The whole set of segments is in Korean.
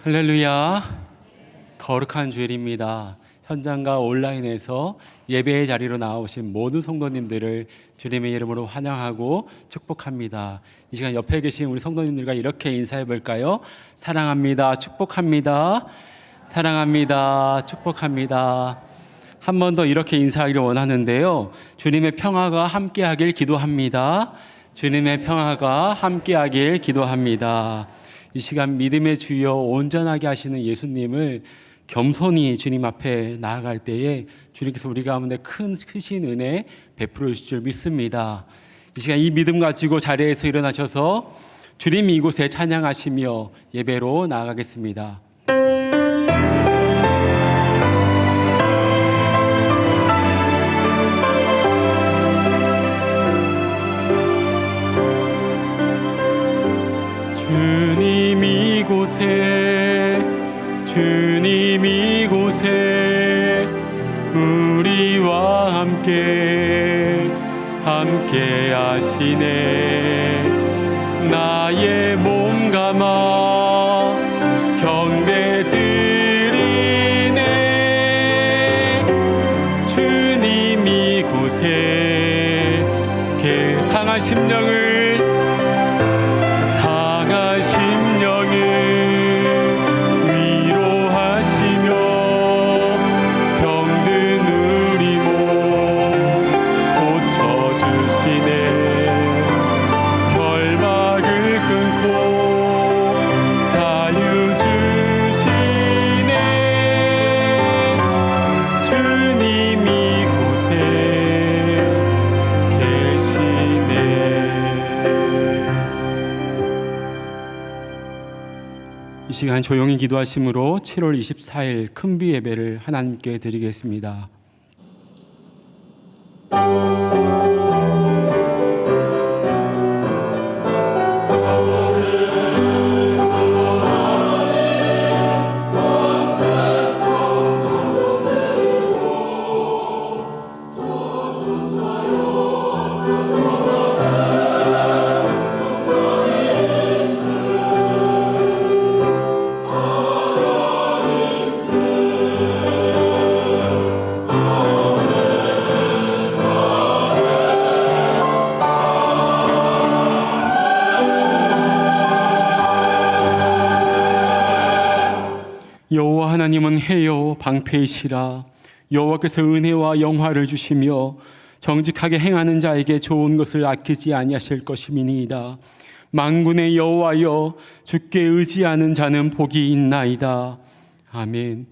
할렐루야. 거룩한 주일입니다. 현장과 온라인에서 예배의 자리로 나오신 모든 성도님들을 주님의 이름으로 환영하고 축복합니다. 이 시간 옆에 계신 우리 성도님들과 이렇게 인사해 볼까요? 사랑합니다. 축복합니다. 사랑합니다. 축복합니다. 한 번 더 이렇게 인사하기를 원하는데요. 주님의 평화가 함께하길 기도합니다. 주님의 평화가 함께하길 기도합니다. 이 시간 믿음의 주여 온전하게 하시는 예수님을 겸손히 주님 앞에 나아갈 때에 주님께서 우리 가운데 크신 은혜 베풀어 주실 줄 믿습니다. 이 시간 이 믿음 가지고 자리에서 일어나셔서 주님 이곳에 찬양하시며 예배로 나아가겠습니다. 주님 이곳에 우리와 함께 하시네. 나의 몸 감아 경배 드리네. 주님 이곳에 상한 심령을 이 시간 조용히 기도하심으로 7월 24일 큰비 예배를 하나님께 드리겠습니다. 여호와 하나님은 해요 방패이시라. 여호와께서 은혜와 영화를 주시며 정직하게 행하는 자에게 좋은 것을 아끼지 아니하실 것임이니이다. 만군의 여호와여, 주께 의지하는 자는 복이 있나이다. 아멘.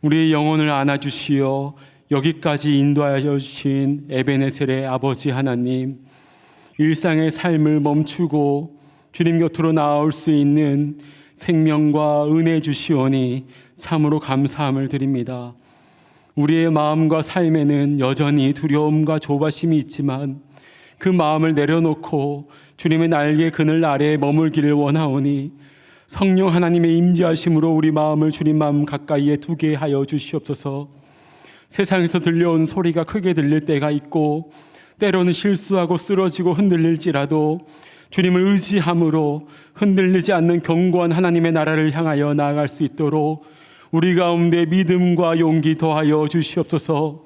우리의 영혼을 안아주시어 여기까지 인도하여 주신 에베네셀의 아버지 하나님, 일상의 삶을 멈추고 주님 곁으로 나올 수 있는 생명과 은혜 주시오니 참으로 감사함을 드립니다. 우리의 마음과 삶에는 여전히 두려움과 조바심이 있지만 그 마음을 내려놓고 주님의 날개 그늘 아래에 머물기를 원하오니 성령 하나님의 임재하심으로 우리 마음을 주님 마음 가까이에 두게 하여 주시옵소서. 세상에서 들려온 소리가 크게 들릴 때가 있고 때로는 실수하고 쓰러지고 흔들릴지라도 주님을 의지함으로 흔들리지 않는 견고한 하나님의 나라를 향하여 나아갈 수 있도록 우리 가운데 믿음과 용기 더하여 주시옵소서.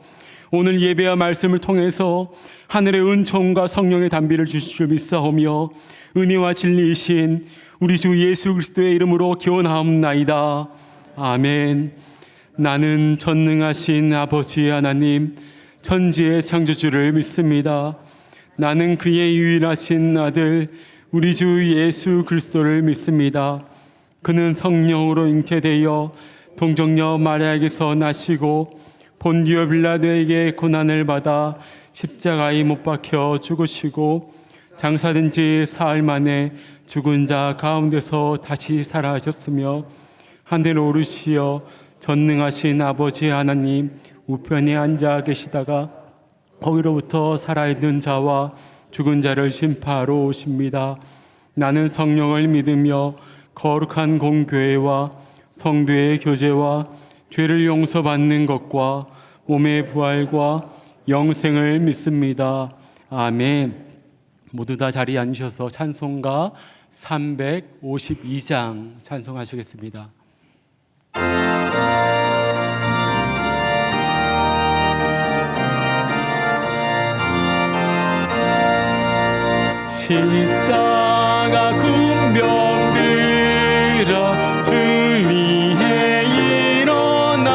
오늘 예배와 말씀을 통해서 하늘의 은총과 성령의 단비를 주실 줄 믿사오며 은혜와 진리이신 우리 주 예수 그리스도의 이름으로 기원하옵나이다. 아멘. 나는 전능하신 아버지 하나님, 천지의 창조주를 믿습니다. 나는 그의 유일하신 아들 우리 주 예수 그리스도를 믿습니다. 그는 성령으로 잉태되어 동정녀 마리아에게서 나시고 본디오 빌라도에게 고난을 받아 십자가에 못 박혀 죽으시고 장사된 지 사흘 만에 죽은 자 가운데서 다시 살아나셨으며 하늘로 오르시어 전능하신 아버지 하나님 우편에 앉아 계시다가 거기로부터 살아있는 자와 죽은 자를 심판하러 오십니다. 나는 성령을 믿으며 거룩한 공교회와 성도의 교제와 죄를 용서받는 것과 몸의 부활과 영생을 믿습니다. 아멘. 모두 다 자리에 앉으셔서 찬송가 352장 찬송하시겠습니다. 십자가 군병들아 주 위에 일어나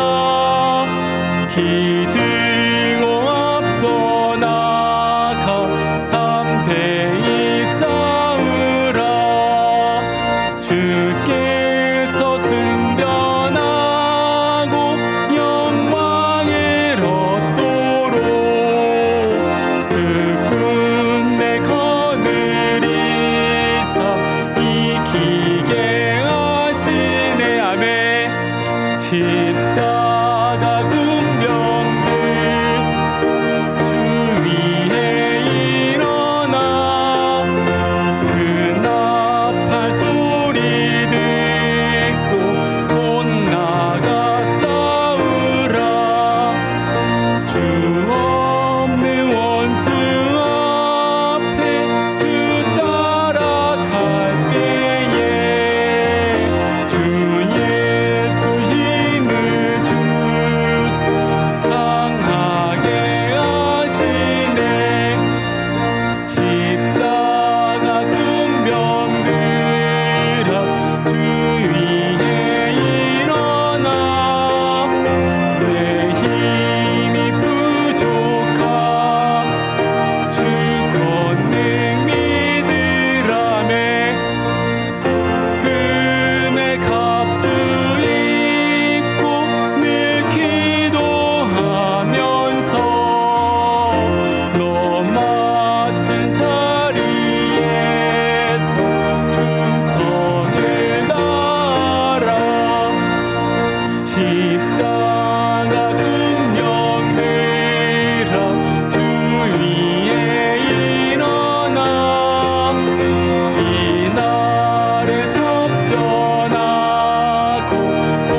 기 들고 앞서 나가 담대히 싸우라 주께서 승전하고 영광을 얻도록 그 군대 거느리사 이기게 하시네. 아멘. 십자가 군병들 주 위에 일어나 그 나팔 소리 듣고 곧 나가 싸우라 주 없는 원수 앞에 주 따라갈 때에 주 예수 힘을 주소 강하게 하시네. 십자가 군병들아 주 위에 일어나 내 힘이 부족함 주 권능 믿으라매 금의 갑주 입고 늘 기도하면서 너 맡은 자리에서 충성을 다하라. 십자가 군병들아 주 위에 일어나 이 날을 접전하고 곧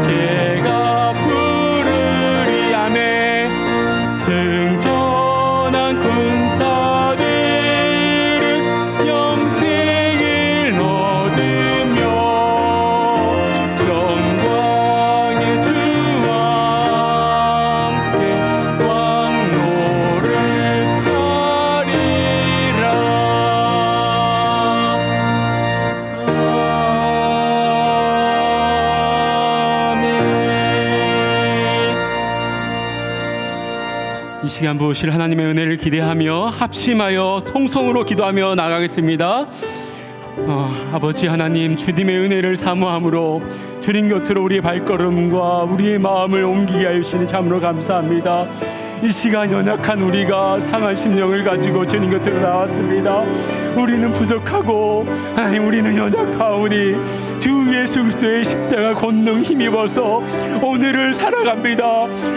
개가 부르리. 아멘. 승천한 군사들은 영생을 얻으며 영광의 주와 함께 왕노를 타리라. 아멘. 이 시간 부으실 하나님의 은혜를 기대하며 합심하여 통성으로 기도하며 나가겠습니다. 아버지 하나님, 주님의 은혜를 사모함으로 주님 곁으로 우리의 발걸음과 우리의 마음을 옮기게 하여 주시니 참으로 감사합니다. 이 시간 연약한 우리가 상한 심령을 가지고 주님 곁으로 나왔습니다. 우리는 부족하고 하나님, 우리는 연약하오니 주 예수 그리스도의 십자가 권능 힘입어서 오늘을 살아갑니다.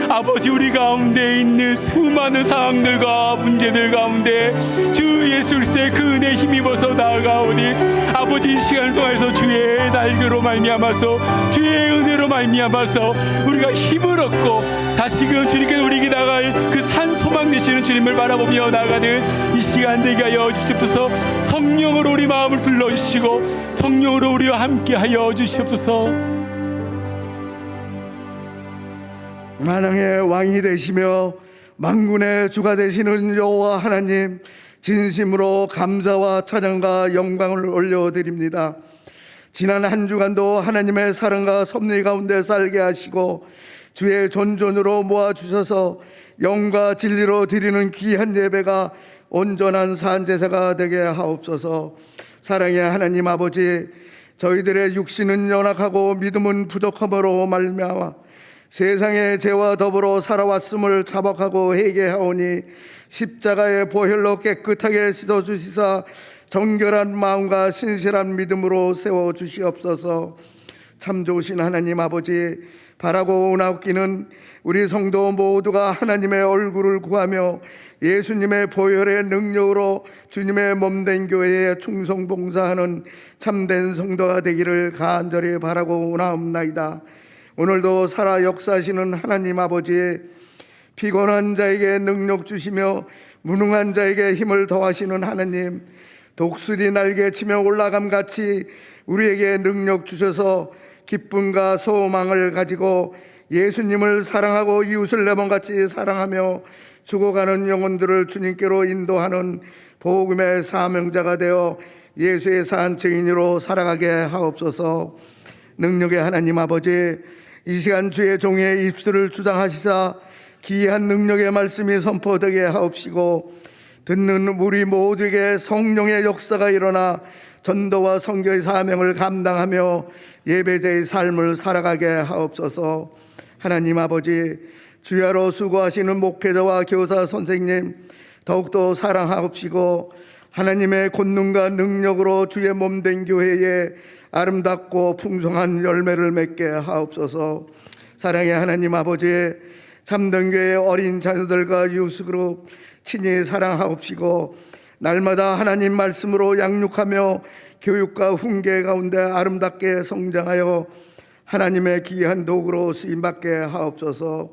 아버지, 우리 가운데 있는 수많은 상황들과 문제들 가운데 주 예수 그리스도의 그 은혜 힘입어서 나아가오니 아버지, 이 시간을 통해서 주의 날개로 말미암아서 주의 은혜로 말미암아서 우리가 힘을 얻고 다시금 주님께서 우리에게 나갈 그 산 소망 되시는 주님을 바라보며 나가는 이 시간 되게 하여 주시옵소서. 성령으로 우리 마음을 둘러주시고 성령으로 우리와 함께 하여 주시옵소서. 만왕의 왕이 되시며 만군의 주가 되시는 여호와 하나님, 진심으로 감사와 찬양과 영광을 올려드립니다. 지난 한 주간도 하나님의 사랑과 섭리 가운데 살게 하시고 주의 존존으로 모아주셔서 영과 진리로 드리는 귀한 예배가 온전한 산제사가 되게 하옵소서. 사랑의 하나님 아버지, 저희들의 육신은 연약하고 믿음은 부족함으로 말미암아 세상의 죄와 더불어 살아왔음을 자복하고 회개하오니 십자가의 보혈로 깨끗하게 씻어주시사 정결한 마음과 신실한 믿음으로 세워주시옵소서. 참 좋으신 하나님 아버지, 바라고 나옵기는 우리 성도 모두가 하나님의 얼굴을 구하며 예수님의 보혈의 능력으로 주님의 몸된 교회에 충성봉사하는 참된 성도가 되기를 간절히 바라고 나옵나이다. 오늘도 살아 역사하시는 하나님 아버지, 피곤한 자에게 능력 주시며 무능한 자에게 힘을 더하시는 하나님, 독수리 날개치며 올라감같이 우리에게 능력 주셔서 기쁨과 소망을 가지고 예수님을 사랑하고 이웃을 내 몸같이 사랑하며 죽어가는 영혼들을 주님께로 인도하는 복음의 사명자가 되어 예수의 산 증인으로 살아가게 하옵소서. 능력의 하나님 아버지, 이 시간 주의 종의 입술을 주장하시사 기이한 능력의 말씀이 선포되게 하옵시고, 듣는 우리 모두에게 성령의 역사가 일어나 전도와 선교의 사명을 감당하며 예배자의 삶을 살아가게 하옵소서. 하나님 아버지, 주야로 수고하시는 목회자와 교사 선생님 더욱더 사랑하옵시고, 하나님의 권능과 능력으로 주의 몸된 교회에 아름답고 풍성한 열매를 맺게 하옵소서. 사랑의 하나님 아버지, 참된 교회의 어린 자녀들과 유스그룹 친히 사랑하옵시고, 날마다 하나님 말씀으로 양육하며 교육과 훈계 가운데 아름답게 성장하여 하나님의 귀한 도구로 쓰임받게 하옵소서.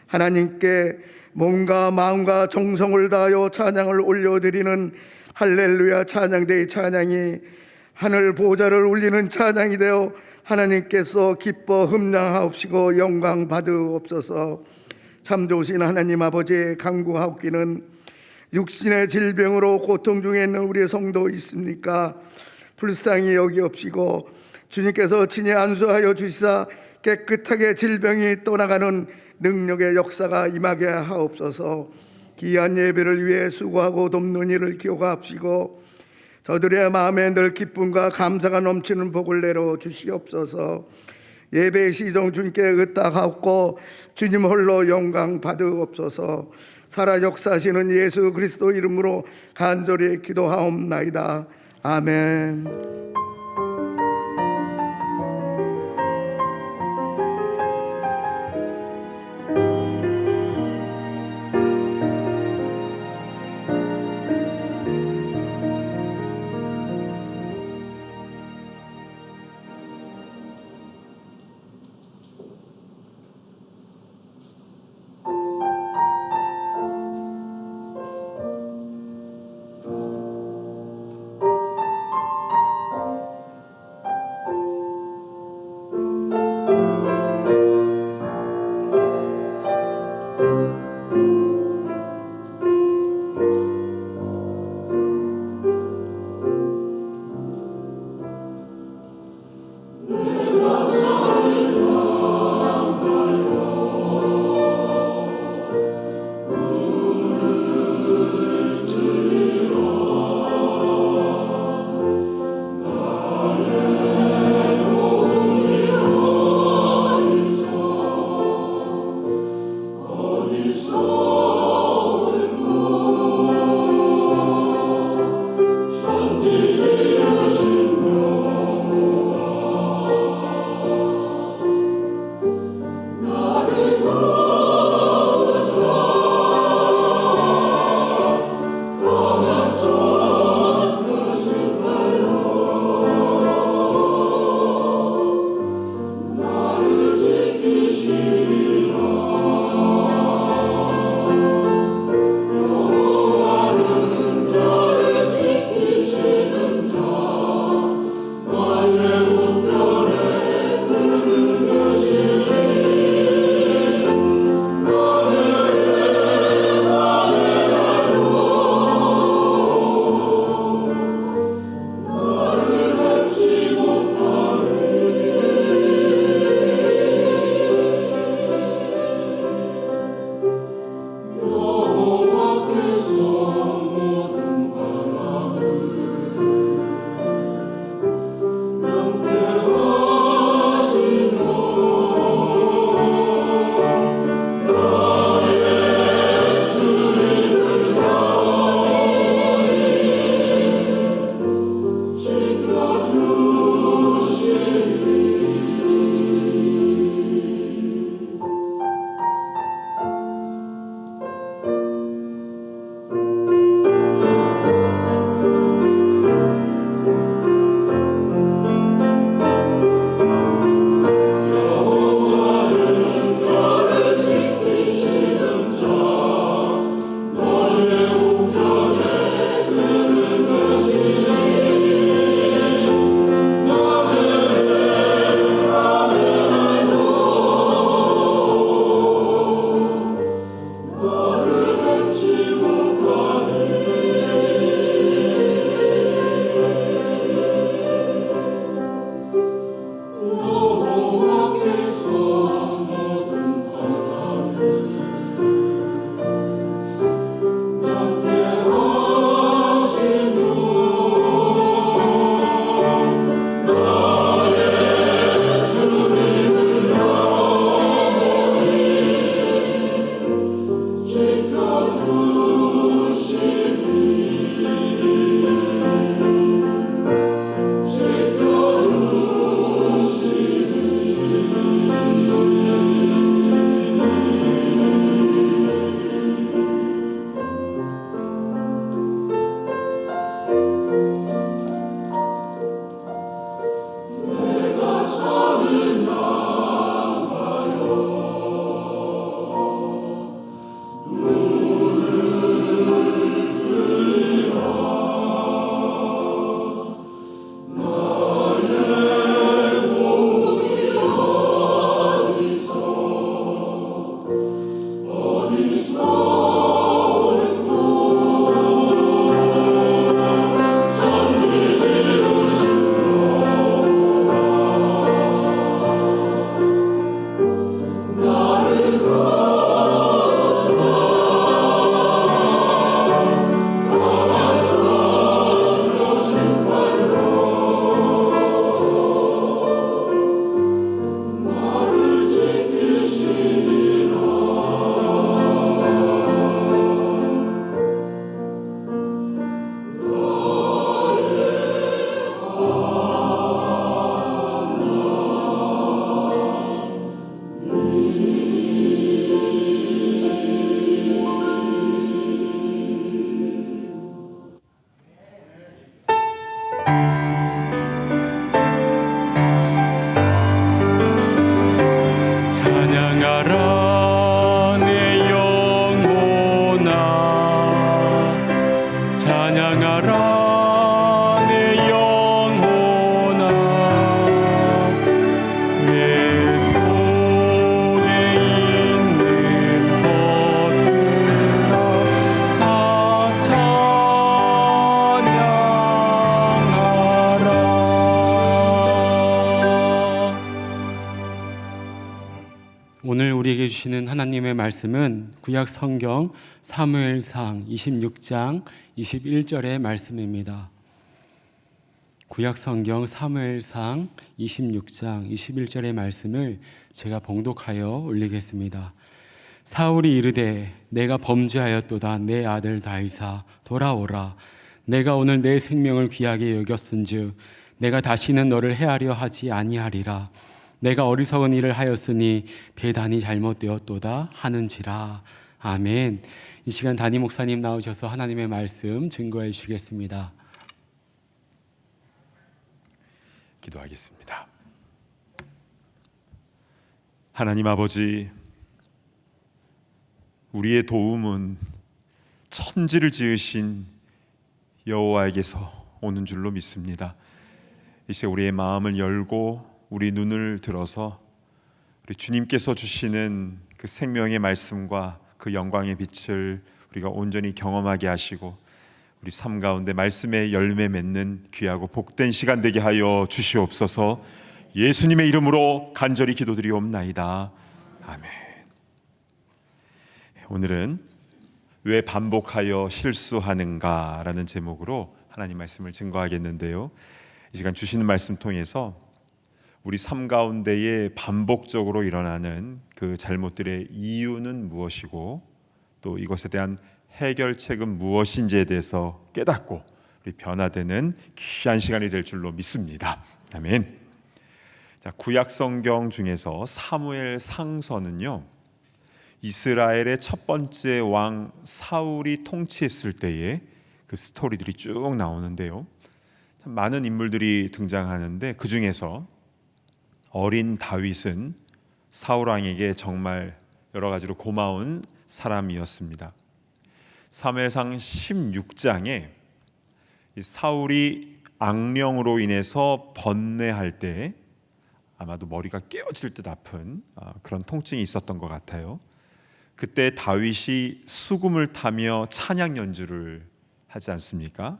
하나님께 몸과 마음과 정성을 다하여 찬양을 올려드리는 할렐루야 찬양대의 찬양이 하늘 보좌를 울리는 찬양이 되어 하나님께서 기뻐 흠량하옵시고 영광 받으옵소서. 참 좋으신 하나님 아버지, 간구하옵기는 육신의 질병으로 고통 중에 있는 우리의 성도 있습니까? 불쌍히 여기옵시고 주님께서 친히 안수하여 주시사 깨끗하게 질병이 떠나가는 능력의 역사가 임하게 하옵소서. 귀한 예배를 위해 수고하고 돕는 이를 기억하옵시고 저들의 마음에 늘 기쁨과 감사가 넘치는 복을 내려 주시옵소서. 예배의 시종 주님께 의탁하옵고 주님 홀로 영광 받으옵소서. 살아 역사하시는 예수 그리스도 이름으로 간절히 기도하옵나이다. 아멘. 우리에게 주시는 하나님의 말씀은 구약 성경 사무엘상 26장 21절의 말씀입니다. 구약 성경 사무엘상 26장 21절의 말씀을 제가 봉독하여 올리겠습니다. 사울이 이르되 내가 범죄하였도다. 내 아들 다윗아 돌아오라. 내가 오늘 내 생명을 귀하게 여겼은즉 내가 다시는 너를 해하려 하지 아니하리라. 내가 어리석은 일을 하였으니 대단히 잘못되었도다 하는지라. 아멘. 이 시간 담임 목사님 나오셔서 하나님의 말씀 증거해 주시겠습니다. 기도하겠습니다. 하나님 아버지, 우리의 도움은 천지를 지으신 여호와에게서 오는 줄로 믿습니다. 이제 우리의 마음을 열고 우리 눈을 들어서 우리 주님께서 주시는 그 생명의 말씀과 그 영광의 빛을 우리가 온전히 경험하게 하시고 우리 삶 가운데 말씀의 열매 맺는 귀하고 복된 시간 되게 하여 주시옵소서. 예수님의 이름으로 간절히 기도드리옵나이다. 아멘. 오늘은 왜 반복하여 실수하는가라는 제목으로 하나님 말씀을 증거하겠는데요, 이 시간 주시는 말씀 통해서 우리 삶 가운데에 반복적으로 일어나는 그 잘못들의 이유는 무엇이고 또 이것에 대한 해결책은 무엇인지에 대해서 깨닫고 우리 변화되는 귀한 시간이 될 줄로 믿습니다. 아멘. 자, 구약 성경 중에서 사무엘 상서는요, 이스라엘의 첫 번째 왕 사울이 통치했을 때의 그 스토리들이 쭉 나오는데요, 참 많은 인물들이 등장하는데 그 중에서 어린 다윗은 사울 왕에게 정말 여러 가지로 고마운 사람이었습니다. 사무엘상 16장에 사울이 악령으로 인해서 번뇌할 때 아마도 머리가 깨어질 듯 아픈 그런 통증이 있었던 것 같아요. 그때 다윗이 수금을 타며 찬양 연주를 하지 않습니까?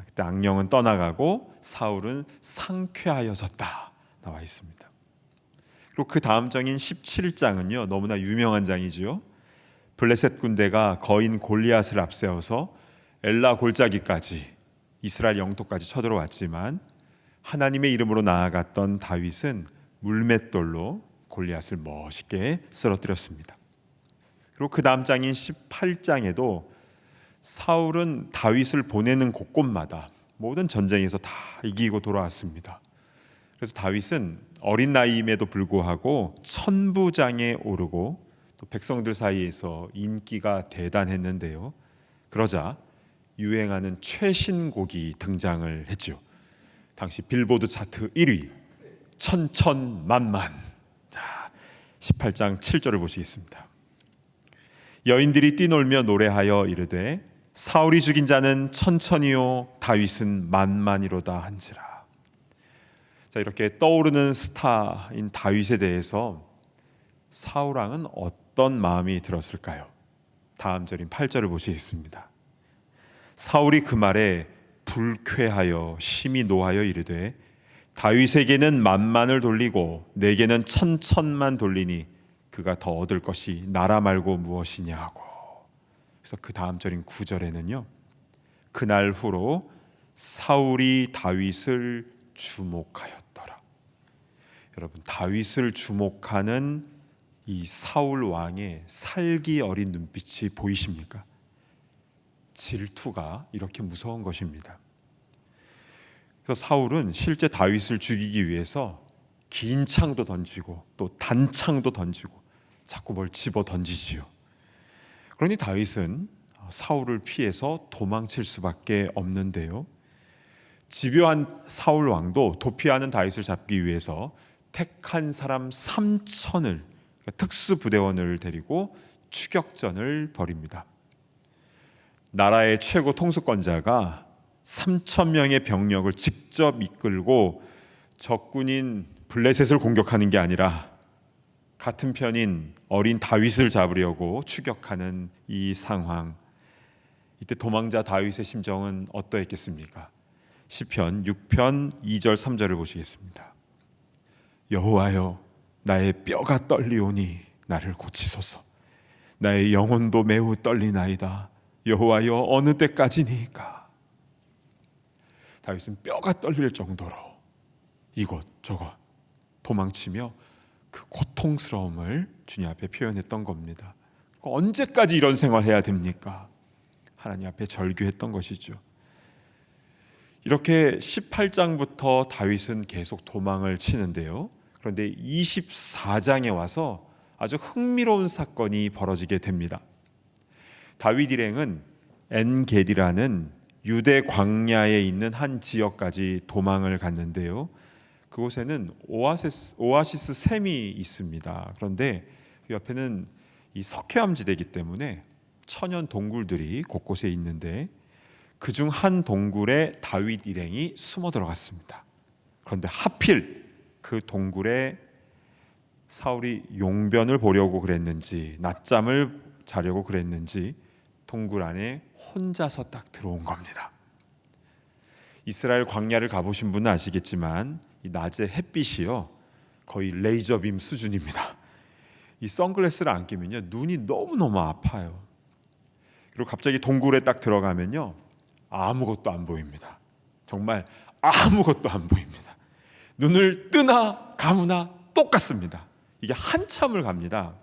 그때 악령은 떠나가고 사울은 상쾌하여졌다 나와 있습니다. 그리고 그 다음 장인 17장은요 너무나 유명한 장이지요. 블레셋 군대가 거인 골리앗을 앞세워서 엘라 골짜기까지 이스라엘 영토까지 쳐들어왔지만 하나님의 이름으로 나아갔던 다윗은 물맷돌로 골리앗을 멋있게 쓰러뜨렸습니다. 그리고 그 다음 장인 18장에도 사울은 다윗을 보내는 곳곳마다 모든 전쟁에서 다 이기고 돌아왔습니다. 그래서 다윗은 어린 나이임에도 불구하고 천부장에 오르고 또 백성들 사이에서 인기가 대단했는데요, 그러자 유행하는 최신곡이 등장을 했죠. 당시 빌보드 차트 1위 천천만만. 자, 18장 7절을 보시겠습니다. 여인들이 뛰놀며 노래하여 이르되 사울이 죽인 자는 천천히요 다윗은 만만이로다 한지라. 자, 이렇게 떠오르는 스타인 다윗에 대해서 사울 왕은 어떤 마음이 들었을까요? 다음 절인 8절을 보시겠습니다. 사울이 그 말에 불쾌하여 심히 노하여 이르되 다윗에게는 만만을 돌리고 내게는 천천만 돌리니 그가 더 얻을 것이 나라 말고 무엇이냐고. 그래서 그 다음 절인 9절에는요, 그날 후로 사울이 다윗을 주목하였더라. 여러분, 다윗을 주목하는 이 사울 왕의 살기 어린 눈빛이 보이십니까? 질투가 이렇게 무서운 것입니다. 그래서 사울은 실제 다윗을 죽이기 위해서 긴 창도 던지고 또 단창도 던지고 자꾸 뭘 집어 던지지요. 그러니 다윗은 사울을 피해서 도망칠 수밖에 없는데요, 집요한 사울 왕도 도피하는 다윗을 잡기 위해서 택한 사람 3천을, 특수부대원을 데리고 추격전을 벌입니다. 나라의 최고 통수권자가 3,000명의 병력을 직접 이끌고 적군인 블레셋을 공격하는 게 아니라 같은 편인 어린 다윗을 잡으려고 추격하는 이 상황, 이때 도망자 다윗의 심정은 어떠했겠습니까? 시편 6편 2절 3절을 보시겠습니다. 여호와여 나의 뼈가 떨리오니 나를 고치소서. 나의 영혼도 매우 떨리나이다. 여호와여, 어느 때까지니까? 다윗은 뼈가 떨릴 정도로 이곳저곳 도망치며 그 고통스러움을 주님 앞에 표현했던 겁니다. 언제까지 이런 생활해야 됩니까? 하나님 앞에 절규했던 것이죠. 이렇게 18장부터 다윗은 계속 도망을 치는데요. 그런데 24장에 와서 아주 흥미로운 사건이 벌어지게 됩니다. 다윗 일행은 엔게디라는 유대 광야에 있는 한 지역까지 도망을 갔는데요. 그곳에는 오아시스 샘이 있습니다. 그런데 그 옆에는 이 석회암지대이기 때문에 천연 동굴들이 곳곳에 있는데 그중 한 동굴에 다윗 일행이 숨어 들어갔습니다. 그런데 하필 그 동굴에 사울이 용변을 보려고 그랬는지 낮잠을 자려고 그랬는지 동굴 안에 혼자서 딱 들어온 겁니다. 이스라엘 광야를 가보신 분은 아시겠지만 이 낮의 햇빛이요 거의 레이저빔 수준입니다. 이 선글라스를 안 끼면요 눈이 너무너무 아파요. 그리고 갑자기 동굴에 딱 들어가면요 아무것도 안 보입니다. 정말 아무것도 안 보입니다. 눈을 뜨나 감으나 똑같습니다. 이게 한참을 갑니다.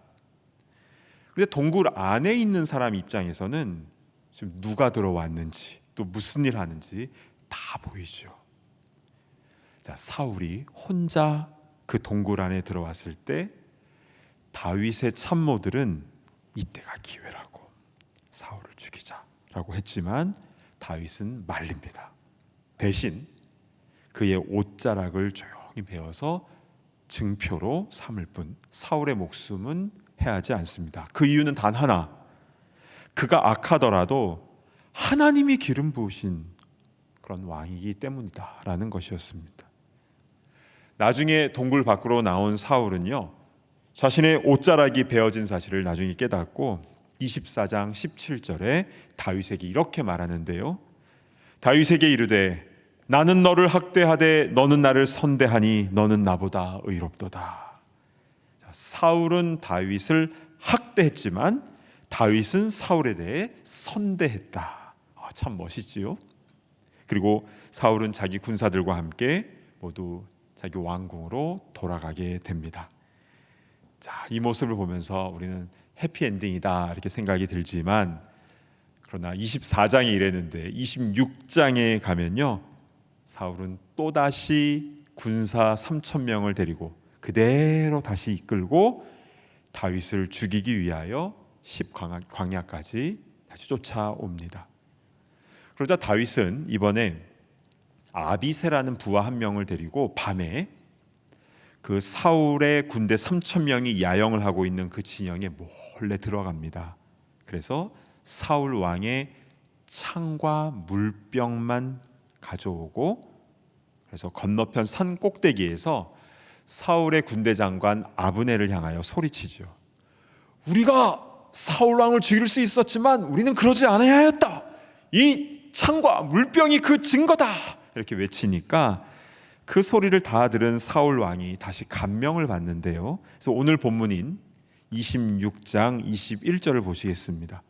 근데 동굴 안에 있는 사람 입장에서는 지금 누가 들어왔는지 또 무슨 일 하는지 다 보이죠. 자, 사울이 혼자 그 동굴 안에 들어왔을 때 다윗의 참모들은 이때가 기회라고 사울을 죽이자라고 했지만 다윗은 말립니다. 대신 그의 옷자락을 조용히 베어서 증표로 삼을 뿐 사울의 목숨은 해하지 않습니다. 그 이유는 단 하나, 그가 악하더라도 하나님이 기름 부으신 그런 왕이기 때문이다라는 것이었습니다. 나중에 동굴 밖으로 나온 사울은요 자신의 옷자락이 베어진 사실을 나중에 깨닫고 24장 17절에 다윗에게 이렇게 말하는데요. 다윗에게 이르되 나는 너를 학대하되 너는 나를 선대하니 너는 나보다 의롭도다. 사울은 다윗을 학대했지만 다윗은 사울에 대해 선대했다. 참 멋있지요. 그리고 사울은 자기 군사들과 함께 모두 자기 왕궁으로 돌아가게 됩니다. 자, 이 모습을 보면서 우리는 해피엔딩이다 이렇게 생각이 들지만 그러나 24장에 이랬는데 26장에 가면요 사울은 또다시 군사 3,000명을 데리고 그대로 다시 이끌고 다윗을 죽이기 위하여 광야까지 다시 쫓아옵니다. 그러자 다윗은 이번에 아비새라는 부하 한 명을 데리고 밤에 그 사울의 군대 3,000명이 야영을 하고 있는 그 진영에 몰래 들어갑니다. 그래서 사울 왕의 창과 물병만 가져오고 그래서 건너편 산 꼭대기에서 사울의 군대 장관 아브넬을 향하여 소리치죠. 우리가 사울 왕을 죽일 수 있었지만 우리는 그러지 않아야 하였다. 이 창과 물병이 그 증거다. 이렇게 외치니까 그 소리를 다 들은 사울 왕이 다시 감명을 받는데요. 그래서 오늘 본문인 26장 21절을 보시겠습니다.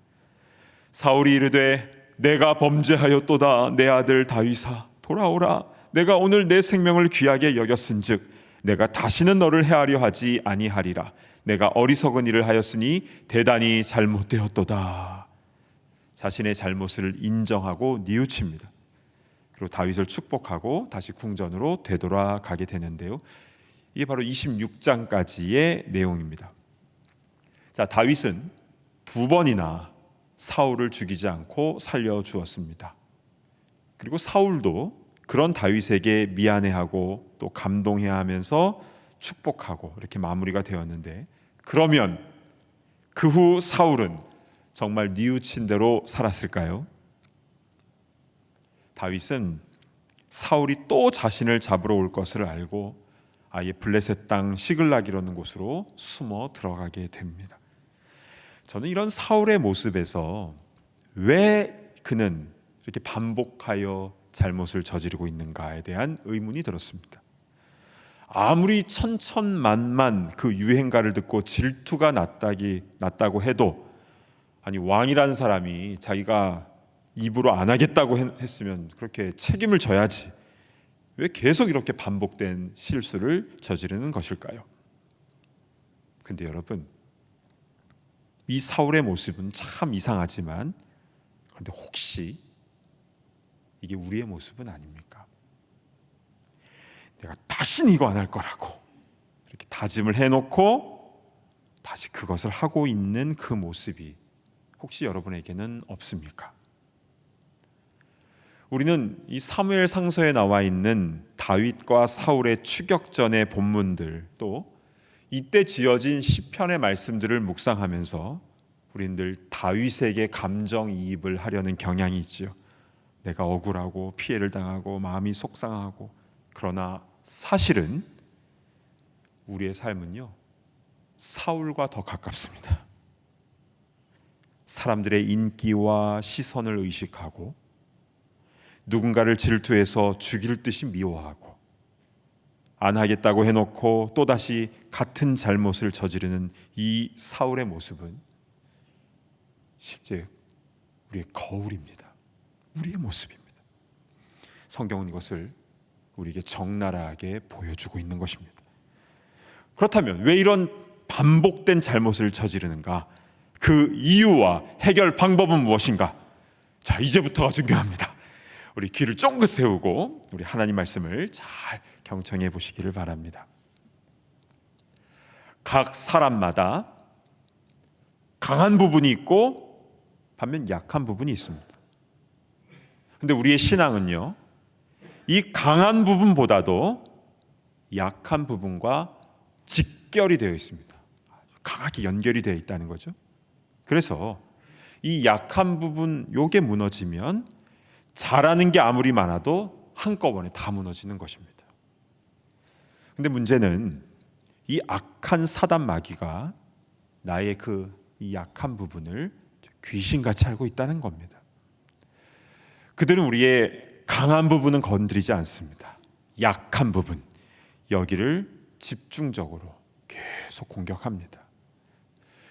사울이 이르되 내가 범죄하였도다. 내 아들 다윗아 돌아오라. 내가 오늘 내 생명을 귀하게 여겼은즉 내가 다시는 너를 해하려 하지 아니하리라. 내가 어리석은 일을 하였으니 대단히 잘못되었도다. 자신의 잘못을 인정하고 뉘우칩니다. 그리고 다윗을 축복하고 다시 궁전으로 되돌아가게 되는데요. 이게 바로 26장까지의 내용입니다. 자, 다윗은 두 번이나 사울을 죽이지 않고 살려주었습니다. 그리고 사울도 그런 다윗에게 미안해하고 또 감동해야 하면서 축복하고 이렇게 마무리가 되었는데 그러면 그 후 사울은 정말 뉘우친 대로 살았을까요? 다윗은 사울이 또 자신을 잡으러 올 것을 알고 아예 블레셋 땅 시글락이라는 곳으로 숨어 들어가게 됩니다. 저는 이런 사울의 모습에서 왜 그는 이렇게 반복하여 잘못을 저지르고 있는가에 대한 의문이 들었습니다. 아무리 천천만만 그 유행가를 듣고 질투가 났다고 해도, 아니 왕이라는 사람이 자기가 입으로 안 하겠다고 했으면 그렇게 책임을 져야지, 왜 계속 이렇게 반복된 실수를 저지르는 것일까요? 근데 여러분, 이 사울의 모습은 참 이상하지만, 그런데 혹시 이게 우리의 모습은 아닙니까? 내가 다시는 이거 안 할 거라고 이렇게 다짐을 해놓고 다시 그것을 하고 있는 그 모습이 혹시 여러분에게는 없습니까? 우리는 이 사무엘 상서에 나와 있는 다윗과 사울의 추격전의 본문들, 또 이때 지어진 시편의 말씀들을 묵상하면서 우리는 늘 다윗에게 감정이입을 하려는 경향이 있죠. 내가 억울하고 피해를 당하고 마음이 속상하고, 그러나 사실은 우리의 삶은요, 사울과 더 가깝습니다. 사람들의 인기와 시선을 의식하고, 누군가를 질투해서 죽일 듯이 미워하고, 안 하겠다고 해놓고 또다시 같은 잘못을 저지르는 이 사울의 모습은 실제 우리의 거울입니다. 우리의 모습입니다. 성경은 이것을 우리에게 적나라하게 보여주고 있는 것입니다. 그렇다면 왜 이런 반복된 잘못을 저지르는가? 그 이유와 해결 방법은 무엇인가? 자, 이제부터가 중요합니다. 우리 귀를 쫑긋 세우고 우리 하나님 말씀을 잘 경청해 보시기를 바랍니다. 각 사람마다 강한 부분이 있고 반면 약한 부분이 있습니다. 근데 우리의 신앙은요, 이 강한 부분보다도 약한 부분과 직결이 되어 있습니다. 강하게 연결이 되어 있다는 거죠. 그래서 이 약한 부분, 요게 무너지면 잘하는 게 아무리 많아도 한꺼번에 다 무너지는 것입니다. 근데 문제는 이 악한 사단 마귀가 나의 이 약한 부분을 귀신같이 알고 있다는 겁니다. 그들은 우리의 강한 부분은 건드리지 않습니다. 약한 부분, 여기를 집중적으로 계속 공격합니다.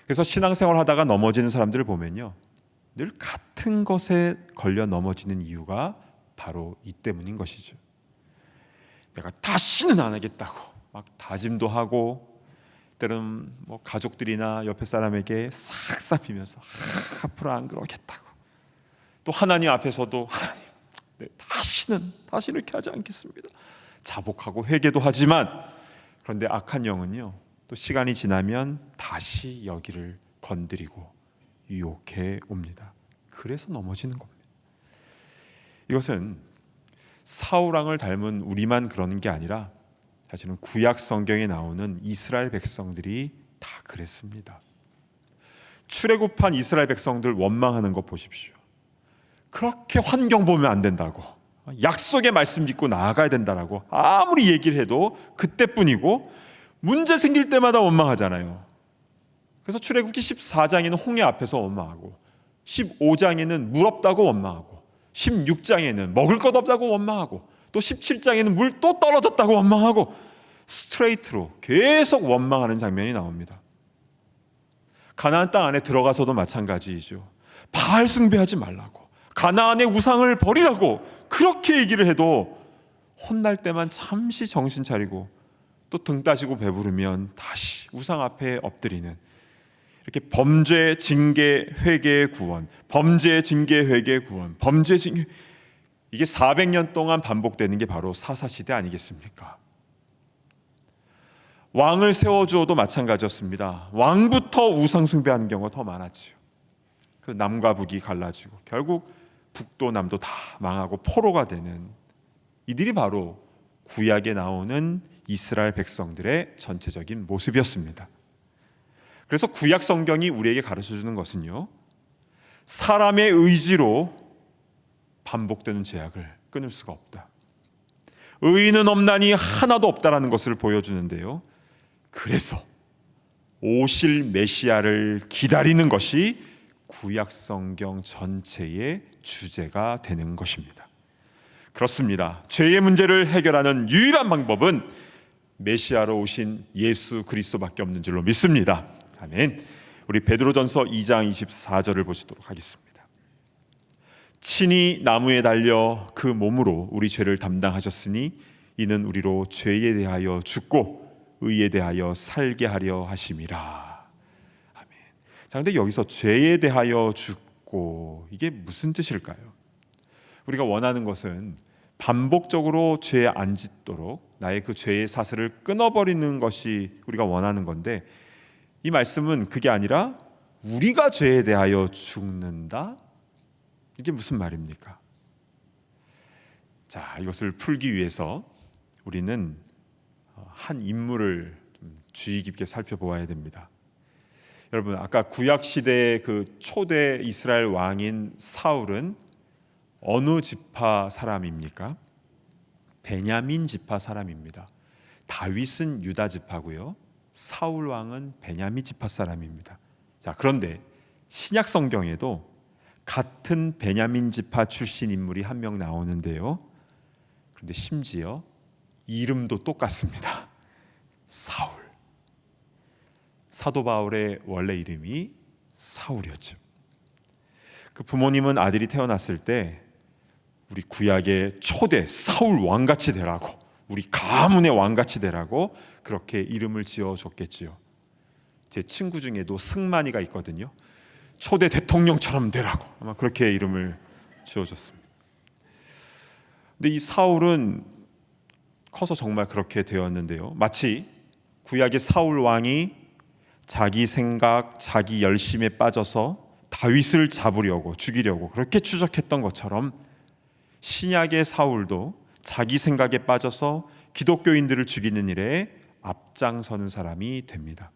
그래서 신앙생활 하다가 넘어지는 사람들을 보면요, 늘 같은 것에 걸려 넘어지는 이유가 바로 이 때문인 것이죠. 내가 다시는 안 하겠다고 막 다짐도 하고, 때로는 뭐 가족들이나 옆에 사람에게 싹싹 비면서 앞으로 안 그러겠다고, 또 하나님 앞에서도 하나님, 다시는 이렇게 하지 않겠습니다, 자복하고 회개도 하지만, 그런데 악한 영은요, 또 시간이 지나면 다시 여기를 건드리고 유혹해 옵니다. 그래서 넘어지는 겁니다. 이것은 사울왕을 닮은 우리만 그러는 게 아니라 사실은 구약 성경에 나오는 이스라엘 백성들이 다 그랬습니다. 출애굽한 이스라엘 백성들 원망하는 거 보십시오. 그렇게 환경 보면 안 된다고, 약속의 말씀 믿고 나아가야 된다라고 아무리 얘기를 해도 그때뿐이고, 문제 생길 때마다 원망하잖아요. 그래서 출애굽기 14장에는 홍해 앞에서 원망하고, 15장에는 물 없다고 원망하고, 16장에는 먹을 것 없다고 원망하고, 또 17장에는 물 또 떨어졌다고 원망하고, 스트레이트로 계속 원망하는 장면이 나옵니다. 가나안 땅 안에 들어가서도 마찬가지이죠. 바알 숭배하지 말라고, 가나안의 우상을 버리라고 그렇게 얘기를 해도 혼날 때만 잠시 정신 차리고 또 등 따지고 배부르면 다시 우상 앞에 엎드리는, 이렇게 범죄, 징계, 회개, 구원, 범죄, 징계, 회개, 구원, 범죄, 징계, 이게 400년 동안 반복되는 게 바로 사사시대 아니겠습니까? 왕을 세워주어도 마찬가지였습니다. 왕부터 우상 숭배하는 경우가 더 많았죠. 그 남과 북이 갈라지고 결국 북도 남도 다 망하고 포로가 되는, 이들이 바로 구약에 나오는 이스라엘 백성들의 전체적인 모습이었습니다. 그래서 구약 성경이 우리에게 가르쳐주는 것은요, 사람의 의지로 반복되는 죄악을 끊을 수가 없다. 의인은 없나니 하나도 없다라는 것을 보여주는데요, 그래서 오실 메시아를 기다리는 것이 구약 성경 전체의 주제가 되는 것입니다. 그렇습니다. 죄의 문제를 해결하는 유일한 방법은 메시아로 오신 예수 그리스도밖에 없는 줄로 믿습니다. 아멘. 우리 베드로전서 2장 24절을 보시도록 하겠습니다. 친히 나무에 달려 그 몸으로 우리 죄를 담당하셨으니 이는 우리로 죄에 대하여 죽고 의에 대하여 살게 하려 하심이라. 아멘. 자, 근데 여기서 죄에 대하여 죽고, 이게 무슨 뜻일까요? 우리가 원하는 것은 반복적으로 죄에 안 짓도록 나의 그 죄의 사슬을 끊어버리는 것이 우리가 원하는 건데, 이 말씀은 그게 아니라 우리가 죄에 대하여 죽는다? 이게 무슨 말입니까? 자, 이것을 풀기 위해서 우리는 한 인물을 좀 주의 깊게 살펴보아야 됩니다. 여러분, 아까 구약 시대의 그 초대 이스라엘 왕인 사울은 어느 지파 사람입니까? 베냐민 지파 사람입니다. 다윗은 유다 지파고요, 사울 왕은 베냐민 지파 사람입니다. 자, 그런데 신약 성경에도 같은 베냐민 지파 출신 인물이 한 명 나오는데요, 그런데 심지어 이름도 똑같습니다. 사울. 사도 바울의 원래 이름이 사울이었죠. 그 부모님은 아들이 태어났을 때 우리 구약의 초대 사울 왕같이 되라고, 우리 가문의 왕같이 되라고 그렇게 이름을 지어줬겠지요. 제 친구 중에도 승만이가 있거든요. 초대 대통령처럼 되라고 아마 그렇게 이름을 지어줬습니다. 근데 이 사울은 커서 정말 그렇게 되었는데요, 마치 구약의 사울 왕이 자기 생각, 자기 열심에 빠져서 다윗을 잡으려고, 죽이려고 그렇게 추적했던 것처럼 신약의 사울도 자기 생각에 빠져서 기독교인들을 죽이는 일에 앞장서는 사람이 됩니다.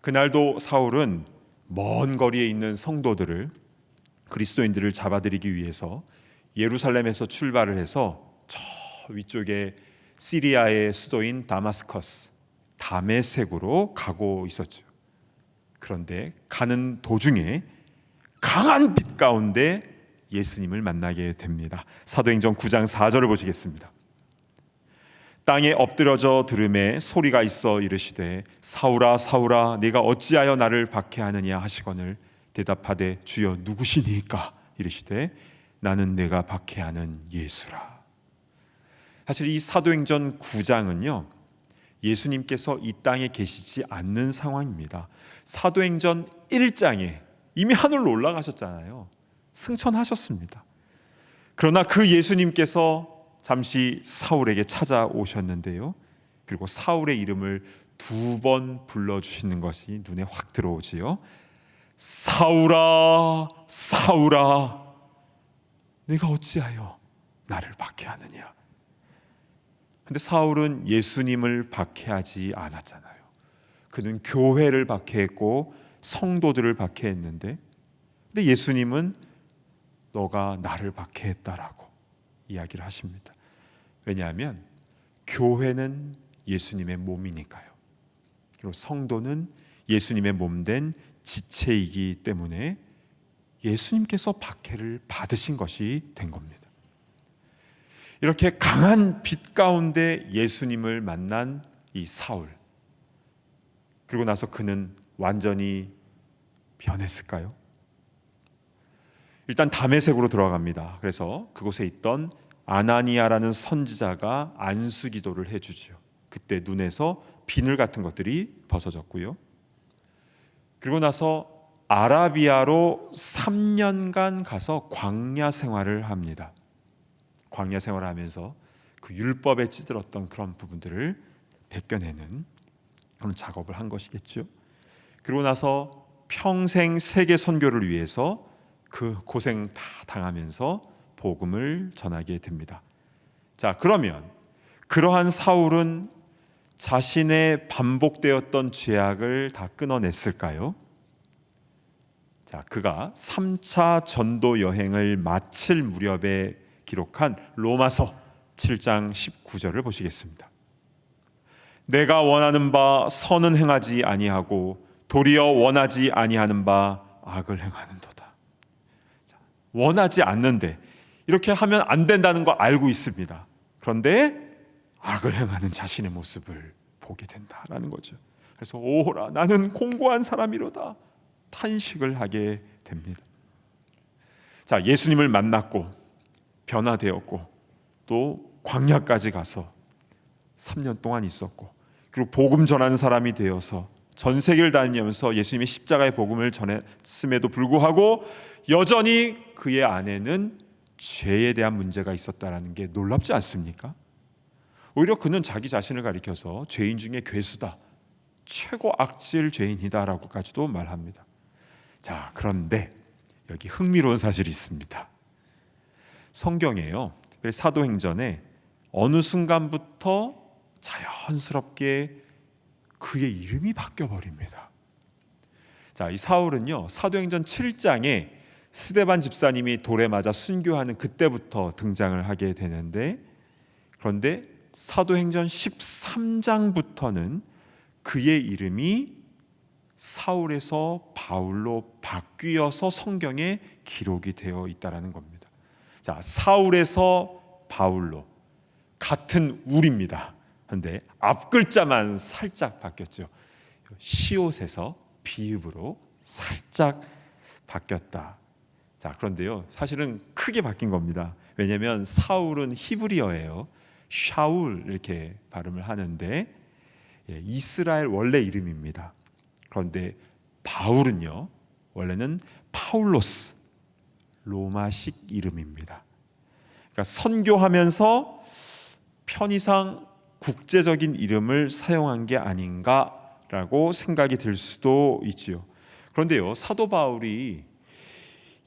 그날도 사울은 먼 거리에 있는 성도들을, 그리스도인들을 잡아들이기 위해서 예루살렘에서 출발을 해서 저 위쪽에 시리아의 수도인 다마스커스, 다메섹으로 가고 있었죠. 그런데 가는 도중에 강한 빛 가운데 예수님을 만나게 됩니다. 사도행전 9장 4절을 보시겠습니다. 땅에 엎드려져 들음에 소리가 있어 이르시되 사울아 사울아 네가 어찌하여 나를 박해하느냐 하시거늘 대답하되 주여 누구시니까 이르시되 나는 내가 박해하는 예수라. 사실 이 사도행전 9장은요, 예수님께서 이 땅에 계시지 않는 상황입니다. 사도행전 1장에 이미 하늘로 올라가셨잖아요. 승천하셨습니다. 그러나 그 예수님께서 잠시 사울에게 찾아오셨는데요, 그리고 사울의 이름을 2번 불러주시는 것이 눈에 확 들어오지요. 사울아 사울아 네가 어찌하여 나를 박해하느냐. 근데 사울은 예수님을 박해하지 않았잖아요. 그는 교회를 박해했고 성도들을 박해했는데, 근데 예수님은 너가 나를 박해했다라고 이야기를 하십니다. 왜냐하면 교회는 예수님의 몸이니까요. 그리고 성도는 예수님의 몸된 지체이기 때문에 예수님께서 박해를 받으신 것이 된 겁니다. 이렇게 강한 빛 가운데 예수님을 만난 이 사울, 그리고 나서 그는 완전히 변했을까요? 일단 다메섹으로 들어갑니다. 그래서 그곳에 있던 아나니아라는 선지자가 안수 기도를 해주죠. 그때 눈에서 비늘 같은 것들이 벗어졌고요. 그리고 나서 아라비아로 3년간 가서 광야 생활을 합니다. 광야 생활을 하면서 그 율법에 찌들었던 그런 부분들을 벗겨내는 그런 작업을 한 것이겠죠. 그리고 나서 평생 세계 선교를 위해서 그 고생 다 당하면서 복음을 전하게 됩니다. 자, 그러면 그러한 사울은 자신의 반복되었던 죄악을 다 끊어냈을까요? 자, 그가 3차 전도 여행을 마칠 무렵에 기록한 로마서 7장 19절을 보시겠습니다. 내가 원하는 바 선은 행하지 아니하고 도리어 원하지 아니하는 바 악을 행하는도다. 원하지 않는데, 이렇게 하면 안 된다는 거 알고 있습니다. 그런데 악을 행하는 자신의 모습을 보게 된다라는 거죠. 그래서 오호라 나는 공고한 사람이로다 탄식을 하게 됩니다. 자, 예수님을 만났고 변화되었고 또 광야까지 가서 3년 동안 있었고, 그리고 복음 전하는 사람이 되어서 전 세계를 다니면서 예수님의 십자가의 복음을 전했음에도 불구하고 여전히 그의 안에는 죄에 대한 문제가 있었다는 게 놀랍지 않습니까? 오히려 그는 자기 자신을 가리켜서 죄인 중에 괴수다, 최고 악질 죄인이다라고까지도 말합니다. 자, 그런데 여기 흥미로운 사실이 있습니다. 성경에요, 특별히 사도행전에 어느 순간부터 자연스럽게 그의 이름이 바뀌어 버립니다. 자, 이 사울은요, 사도행전 7장에 스데반 집사님이 돌에 맞아 순교하는 그때부터 등장을 하게 되는데, 그런데 사도행전 13장부터는 그의 이름이 사울에서 바울로 바뀌어서 성경에 기록이 되어 있다는 겁니다. 자, 사울에서 바울로, 같은 울입니다. 그런데 앞 글자만 살짝 바뀌었죠. 시옷에서 비읍으로 살짝 바뀌었다. 자, 그런데요, 사실은 크게 바뀐 겁니다. 왜냐하면 사울은 히브리어예요. 샤울 이렇게 발음을 하는데 이스라엘 원래 이름입니다. 그런데 바울은요, 원래는 파울로스, 로마식 이름입니다. 그러니까 선교하면서 편의상 국제적인 이름을 사용한 게 아닌가라고 생각이 들 수도 있지요. 그런데요, 사도 바울이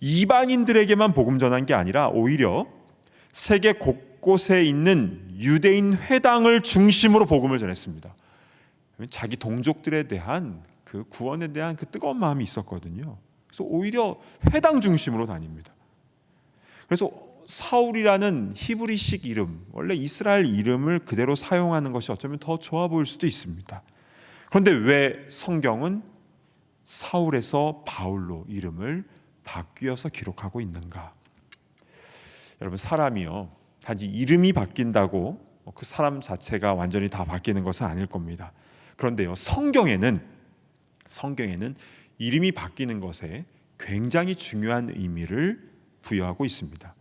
이방인들에게만 복음 전한 게 아니라 오히려 세계 곳곳에 있는 유대인 회당을 중심으로 복음을 전했습니다. 자기 동족들에 대한 그 구원에 대한 그 뜨거운 마음이 있었거든요. 그래서 오히려 회당 중심으로 다닙니다. 그래서 사울이라는 히브리식 이름, 원래 이스라엘 이름을 그대로 사용하는 것이 어쩌면 더 좋아 보일 수도 있습니다. 그런데 왜 성경은 사울에서 바울로 이름을 바뀌어서 기록하고 있는가? 여러분, 사람이요, 단지 이름이 바뀐다고 그 사람 자체가 완전히 다 바뀌는 것은 아닐 겁니다. 그런데요, 성경에는 이름이 바뀌는 것에 굉장히 중요한 의미를 부여하고 있습니다.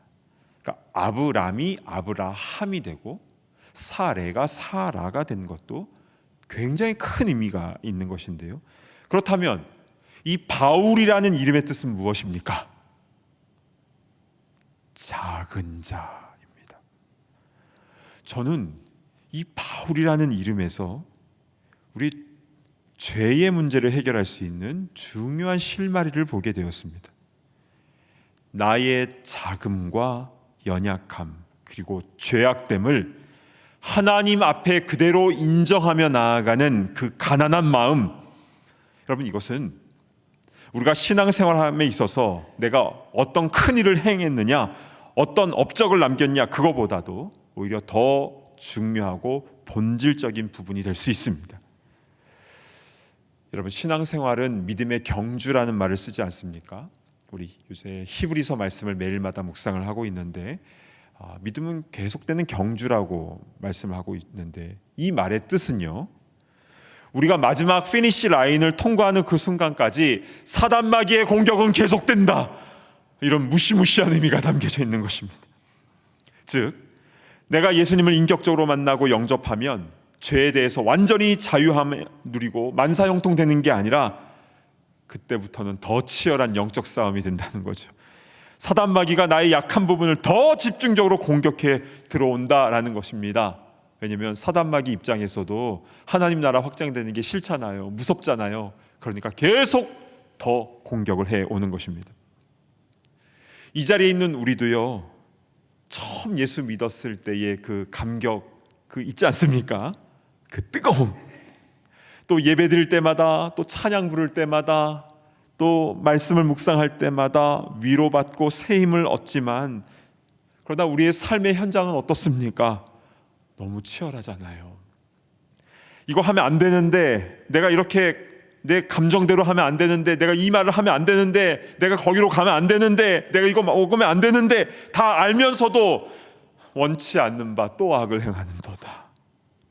그러니까 아브람이 아브라함이 되고 사레가 사라가 된 것도 굉장히 큰 의미가 있는 것인데요. 그렇다면 이 바울이라는 이름의 뜻은 무엇입니까? 작은 자입니다. 저는 이 바울이라는 이름에서 우리 죄의 문제를 해결할 수 있는 중요한 실마리를 보게 되었습니다. 나의 작음과 연약함, 그리고 죄악됨을 하나님 앞에 그대로 인정하며 나아가는 그 가난한 마음, 여러분, 이것은 우리가 신앙생활함에 있어서 내가 어떤 큰 일을 행했느냐, 어떤 업적을 남겼냐, 그거보다도 오히려 더 중요하고 본질적인 부분이 될 수 있습니다. 여러분, 신앙생활은 믿음의 경주라는 말을 쓰지 않습니까? 우리 요새 히브리서 말씀을 매일마다 묵상을 하고 있는데, 믿음은 계속되는 경주라고 말씀을 하고 있는데, 이 말의 뜻은요, 우리가 마지막 피니시 라인을 통과하는 그 순간까지 사단 마귀의 공격은 계속된다, 이런 무시무시한 의미가 담겨져 있는 것입니다. 즉, 내가 예수님을 인격적으로 만나고 영접하면 죄에 대해서 완전히 자유함을 누리고 만사형통되는 게 아니라 그때부터는 더 치열한 영적 싸움이 된다는 거죠. 사단 마귀가 나의 약한 부분을 더 집중적으로 공격해 들어온다라는 것입니다. 왜냐하면 사단 마귀 입장에서도 하나님 나라 확장되는 게 싫잖아요. 무섭잖아요. 그러니까 계속 더 공격을 해오는 것입니다. 이 자리에 있는 우리도요, 처음 예수 믿었을 때의 그 감격, 그 있지 않습니까? 그 뜨거움, 또 예배 드릴 때마다, 또 찬양 부를 때마다, 또 말씀을 묵상할 때마다 위로받고 새 힘을 얻지만, 그러다 우리의 삶의 현장은 어떻습니까? 너무 치열하잖아요. 이거 하면 안 되는데, 내가 이렇게 내 감정대로 하면 안 되는데, 내가 이 말을 하면 안 되는데, 내가 거기로 가면 안 되는데, 내가 이거 먹으면 안 되는데, 다 알면서도 원치 않는 바 또 악을 행하는 도다.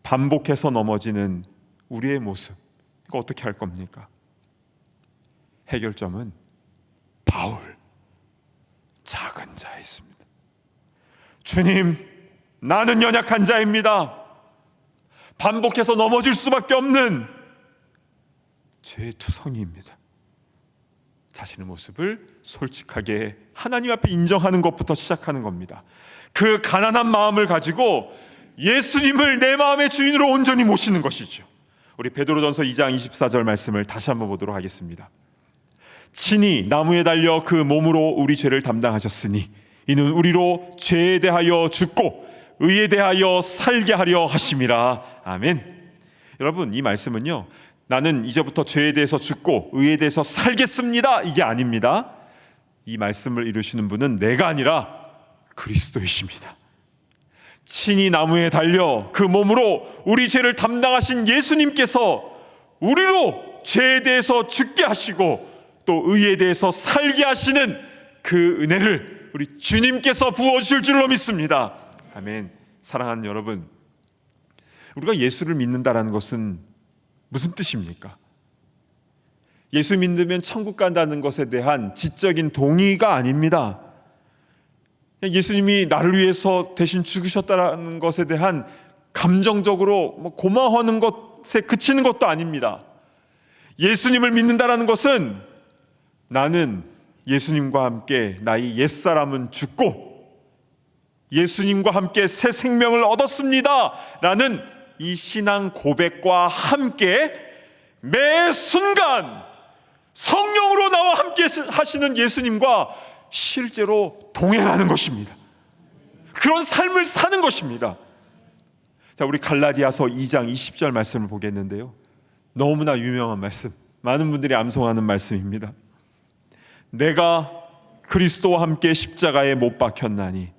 반복해서 넘어지는 우리의 모습, 이거 어떻게 할 겁니까? 해결점은 바울, 작은 자에 있습니다. 주님, 나는 연약한 자입니다. 반복해서 넘어질 수밖에 없는 죄의 투성이입니다. 자신의 모습을 솔직하게 하나님 앞에 인정하는 것부터 시작하는 겁니다. 그 가난한 마음을 가지고 예수님을 내 마음의 주인으로 온전히 모시는 것이죠. 우리 베드로전서 2장 24절 말씀을 다시 한번 보도록 하겠습니다. 친히 나무에 달려 그 몸으로 우리 죄를 담당하셨으니 이는 우리로 죄에 대하여 죽고 의에 대하여 살게 하려 하심이라. 아멘. 여러분, 이 말씀은요, 나는 이제부터 죄에 대해서 죽고 의에 대해서 살겠습니다, 이게 아닙니다. 이 말씀을 이루시는 분은 내가 아니라 그리스도이십니다. 친히 나무에 달려 그 몸으로 우리 죄를 담당하신 예수님께서 우리로 죄에 대해서 죽게 하시고 또 의에 대해서 살게 하시는 그 은혜를 우리 주님께서 부어주실 줄로 믿습니다. 아멘. 사랑하는 여러분, 우리가 예수를 믿는다는 것은 무슨 뜻입니까? 예수 믿으면 천국 간다는 것에 대한 지적인 동의가 아닙니다. 예수님이 나를 위해서 대신 죽으셨다는 것에 대한 감정적으로 고마워하는 것에 그치는 것도 아닙니다. 예수님을 믿는다는 것은 나는 예수님과 함께 나의 옛사람은 죽고 예수님과 함께 새 생명을 얻었습니다 라는 이 신앙 고백과 함께 매 순간 성령으로 나와 함께 하시는 예수님과 실제로 동행하는 것입니다. 그런 삶을 사는 것입니다. 자, 우리 갈라디아서 2장 20절 말씀을 보겠는데요, 너무나 유명한 말씀, 많은 분들이 암송하는 말씀입니다. 내가 그리스도와 함께 십자가에 못 박혔나니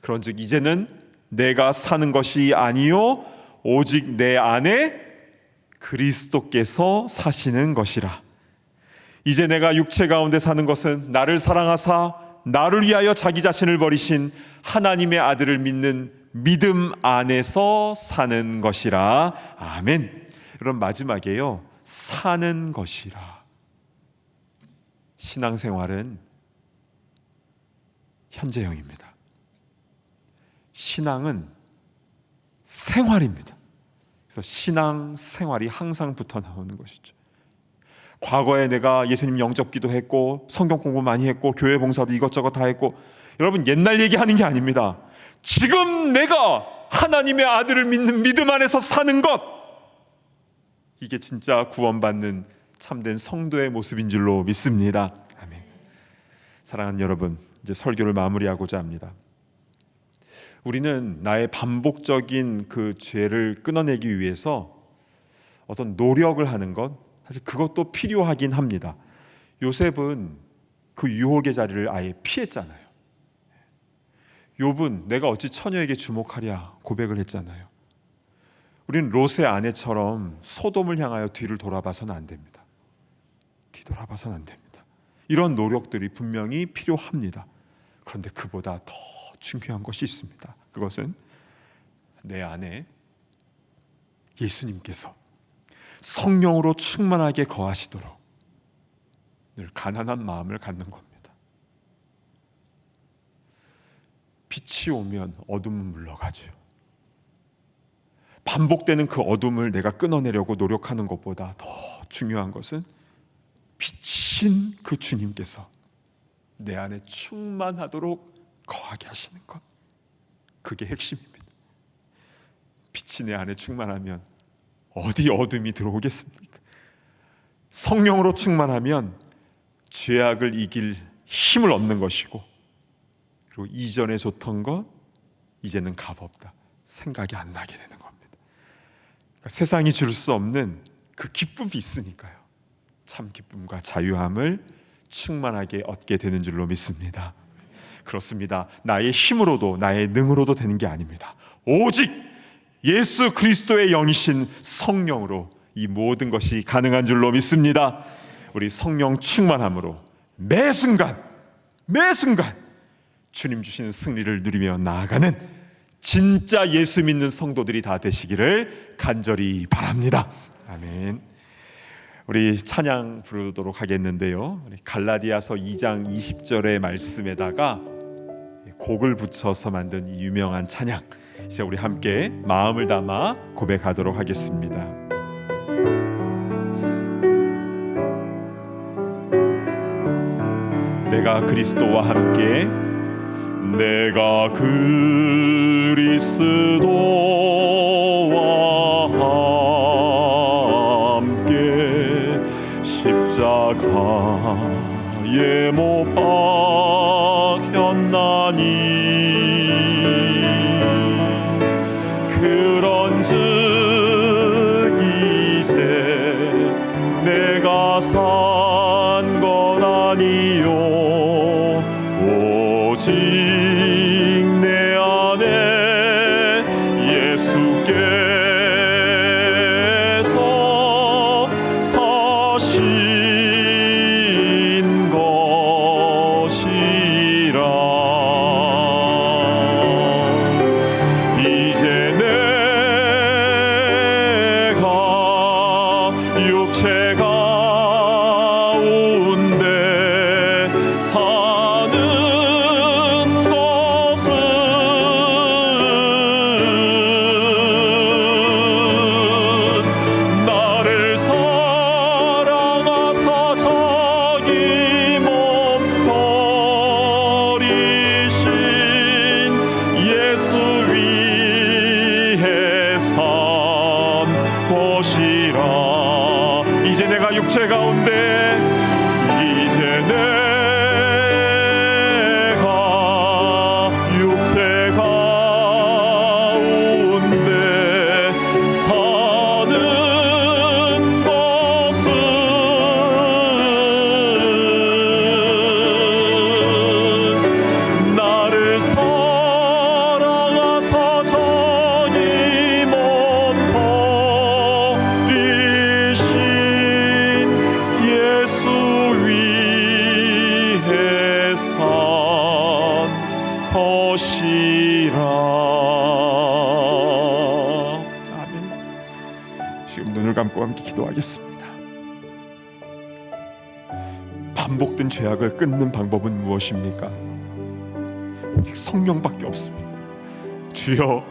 그런즉 이제는 내가 사는 것이 아니요 오직 내 안에 그리스도께서 사시는 것이라. 이제 내가 육체 가운데 사는 것은 나를 사랑하사 나를 위하여 자기 자신을 버리신 하나님의 아들을 믿는 믿음 안에서 사는 것이라. 아멘. 그럼 마지막에요, 사는 것이라. 신앙생활은 현재형입니다. 신앙은 생활입니다. 그래서 신앙생활이 항상 붙어 나오는 것이죠. 과거에 내가 예수님 영접기도 했고 성경 공부 많이 했고 교회 봉사도 이것저것 다 했고, 여러분 옛날 얘기하는 게 아닙니다. 지금 내가 하나님의 아들을 믿는 믿음 안에서 사는 것, 이게 진짜 구원받는 참된 성도의 모습인 줄로 믿습니다. 아멘. 사랑하는 여러분, 이제 설교를 마무리하고자 합니다. 우리는 나의 반복적인 그 죄를 끊어내기 위해서 어떤 노력을 하는 것, 사실 그것도 필요하긴 합니다. 요셉은 그 유혹의 자리를 아예 피했잖아요. 욥은 내가 어찌 처녀에게 주목하랴 고백을 했잖아요. 우리는 롯의 아내처럼 소돔을 향하여 뒤를 돌아봐서는 안 됩니다. 뒤돌아봐서는 안 됩니다. 이런 노력들이 분명히 필요합니다. 그런데 그보다 더 중요한 것이 있습니다. 그것은 내 안에 예수님께서 성령으로 충만하게 거하시도록 늘 가난한 마음을 갖는 겁니다. 빛이 오면 어둠은 물러가죠. 반복되는 그 어둠을 내가 끊어내려고 노력하는 것보다 더 중요한 것은 빛인 그 주님께서 내 안에 충만하도록 거하게 하시는 것, 그게 핵심입니다. 빛이 내 안에 충만하면 어디 어둠이 들어오겠습니까? 성령으로 충만하면 죄악을 이길 힘을 얻는 것이고, 그리고 이전에 좋던 것 이제는 값없다 생각이 안 나게 되는 겁니다. 그러니까 세상이 줄 수 없는 그 기쁨이 있으니까요, 참 기쁨과 자유함을 충만하게 얻게 되는 줄로 믿습니다. 그렇습니다. 나의 힘으로도 나의 능으로도 되는 게 아닙니다. 오직 예수 그리스도의 영이신 성령으로 이 모든 것이 가능한 줄로 믿습니다. 우리 성령 충만함으로 매 순간 주님 주시는 승리를 누리며 나아가는 진짜 예수 믿는 성도들이 다 되시기를 간절히 바랍니다. 아멘. 우리 찬양 부르도록 하겠는데요, 우리 갈라디아서 2장 20절의 말씀에다가 곡을 붙여서 만든 이 유명한 찬양, 이제 우리 함께 마음을 담아 고백하도록 하겠습니다. 내가 그리스도와 함께, 내가 그리스도와 함께 십자가에 못 박혔나니, 그런즉 이제 내가 산 건 아니요 오직 내 안에 예수께서 사신 것이라. 이제 내가 육체 가운데 사는 것은 나를 사랑하사 자기 몸 버리신 예수 위에 산 것이라. 이제 내가 육체 가운데, 이제 내가 육체 가운데 사는 것은 나를 사랑하사 자기 몸 버리신 예수 위에 산 것이라. 아멘. 지금 눈을 감고 함께 기도하겠습니다. 반복된 죄악을 끊는 방법은 무엇입니까? 오직 성령밖에 없습니다. 주여,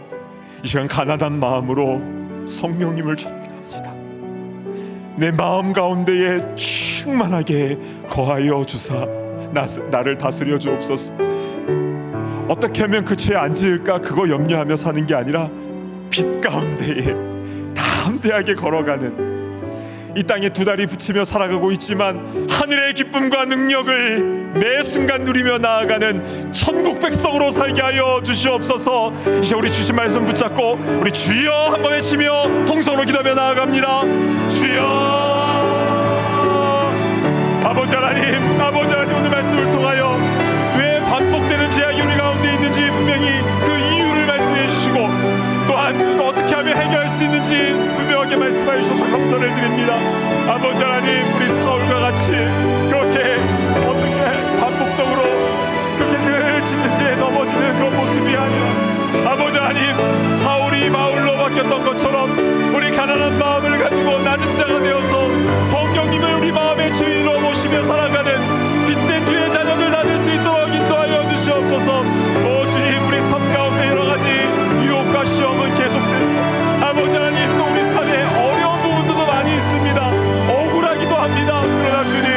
이 시간 가난한 마음으로 성령님을 전합니다. 내 마음 가운데에 충만하게 거하여 주사 나를 다스려 주옵소서. 어떻게 하면 그 죄에 안 지을까 그거 염려하며 사는 게 아니라 빛 가운데에 담대하게 걸어가는, 이 땅에 두 다리 붙이며 살아가고 있지만 하늘의 기쁨과 능력을 매 순간 누리며 나아가는 천국 백성으로 살게 하여 주시옵소서. 이제 우리 주신 말씀 붙잡고 우리 주여 한번 외치며 통성으로 기도하며 나아갑니다. 주여. 아버지 하나님, 아버지 하나님, 오늘 말씀을 통하여 왜 반복되는 죄악이 우리 가운데 있는지 분명히 그 이유를 말씀해 주시고, 또한 이거 어떻게 하면 해결할 수 있는지 분명하게 말씀해 주셔서 감사를 드립니다. 아버지 하나님, 우리 사울과 같이 그렇게 어떻게 반복적으로 그렇게 늘 짓는 죄에 넘어지는 그런 모습이 아니라, 아버지 하나님, 사울이 바울로 바뀌었던 것처럼 우리 가난한 마음을 가지고 낮은 자가 되어서 성령님을 우리 마음의 주인으로 모시며 살아가는 빛된 주의 자녀들 나눌 수 있도록 인도하여 주시옵소서. 오 주님, 우리 삶 가운데 여러 가지 유혹과 시험은 계속됩니다. 아버지 하나님, 또 우리 삶에 어려운 부분들도 많이 있습니다. 억울하기도 합니다. 그러나 주님,